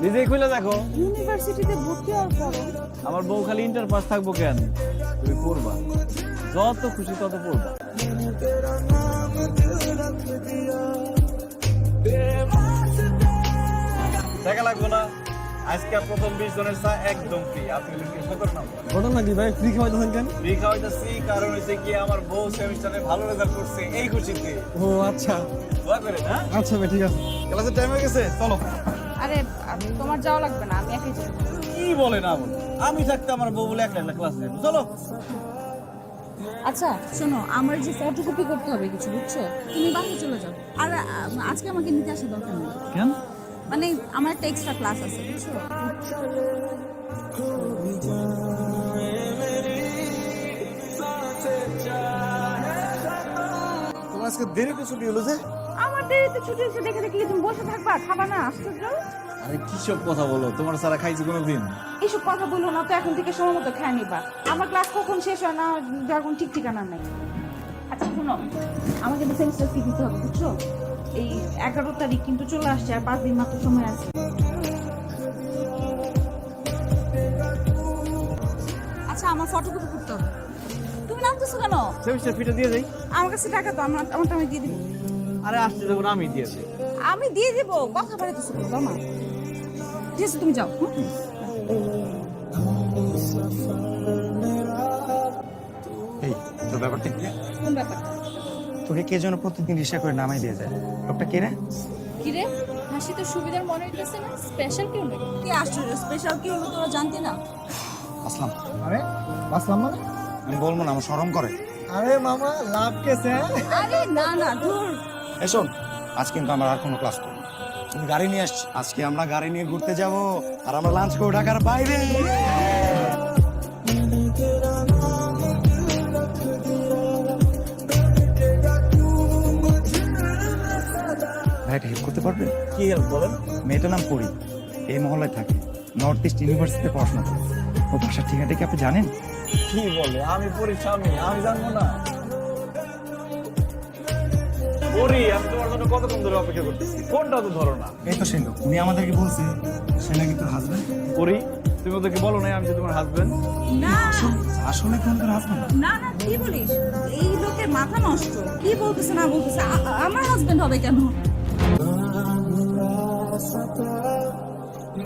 নিজেই খুলে দেখো। ইউনিভার্সিটিতে ভর্তি হওয়ার পরে আমার বউ খালি ইন্টার পাস থাকবো কেন? তুমি পড়বা, যত খুশি তত পড়বা। দেখা লাগবো না, আজকে প্রথম 20 জনের চা একদম ফ্রি। আপনি লিখে 17 নম্বর। ঘটনা কি ভাই, ফ্রি খাওয়াইতেছেন কেন? ফ্রি খাওয়াইতেছি কারণ হচ্ছে কি আমার বউ সেমিস্টারে ভালো রেজাল্ট করছে, এই খুশিতে। ও আচ্ছা দোয়া করেন। হ্যাঁ, আচ্ছা ভাই, ঠিক আছে। ক্লাসের টাইম হয়ে গেছে, চলো। আরে তোমার যাওয়া লাগবে না, আমি একাই যাবো। কি বলে না বলে, আমি থাকতে আমার বউ বলে একটা ক্লাস নেব। চলো। আচ্ছা শোনো, আমার যে ফটোকপি করতে হবে কিছু, বুঝছো? তুমি বাসায় চলে যাও। আর আজকে আমাকে নিতে আসা দরকার নেই। কেন? মানে আমার একটা এক্সট্রা ক্লাস আছে, বুঝছো? তোমার আজকে দেরি করে ছুটি হলো যে? আমার দেরিতে ছুটি হচ্ছে দেখে দেখে তুমি বসে থাকবা, খাবা না? আশ্চর্য। আরে কিসব কথা বলো, তোমার সারা খাইছি কোনোদিন? এইসব কথা বললো না তো, এখন থেকে সময় মতো খেয়ে নিবা। আমার ক্লাস কখন শেষ হয় না যার কোনো ঠিক ঠিকানা নাই। আচ্ছা শোনো, আমাকে তো সেমিস্টার ফি দিতে হবে, বুঝছো? এই 11 তারিখ কিন্তু চলে আসছে, আর 5 দিন মাত্র সময় আছে। আচ্ছা আমার ফটোকপি করতে হবে। তুমি নামতেছো কেন? সেমিস্টার ফিটা দিয়ে যাই। আমার কাছে টাকা তো, আমারটা আমি দিয়ে দিব। আরে আসছে যখন আমি দিয়েছি। আমি দিয়ে দিব, কথা বাড়াইতেছো তো মামা। ঠিক আছে তুমি যাও। এই তোর ব্যাপারটা কি? কোন ব্যাপার? তোকে কে যেন প্রতিদিন রিক্সা করে নামাই দিয়ে যায়, লোকটা কে রে? কিরে হাসি তো সুবিধার মনে হইতেছে না, স্পেশাল কেউ নাকি? কি আশ্চর্য, স্পেশাল কি হলো তোরা জানতি না? আসলাম। আরে আসলাম মানে? আমি বলবো না, আমার শরম করে। আরে মামা, লাভ কেসে? আরে না না, ধুর। এই শোন, আজ কিন্তু আমার আর কোনো ক্লাস করবো না। তুমি গাড়ি নিয়ে আসছি, আজকে আমরা গাড়ি নিয়ে ঘুরতে যাব, আর আমরা লাঞ্চ করবো ঢাকার বাইরে। ভাইটা হেল্প করতে পারবে? কি হেল্প বলেন? মেয়েটার নাম পরি, এই মহল্লায় থাকে, নর্থ ইস্ট ইউনিভার্সিটিতে পড়াশোনা করে। ও বাসার ঠিকানাটা কি আপনি জানেন? কি বলে? আমি পরীর স্বামী, আমি জানবো না? পরি, আমি তোমার জন্য কতক্ষণ ধরে অপেক্ষা করতেছি, ফোনটা তো ধরো না। এই তো সেই লোক, উনি আমাদেরকে বলছে সে নাকি তোর হাজবেন্ড। পরি, তুমি ওদেরকে বলো না আমি যে তোমার হাজবেন্ড? না আসলে কোন তোর হাজবেন্ড? না না, কি বলিস? এই লোকের মাথা নষ্ট। কি বলতেছে না বলতেছে, আমার হাজবেন্ড হবে কেন?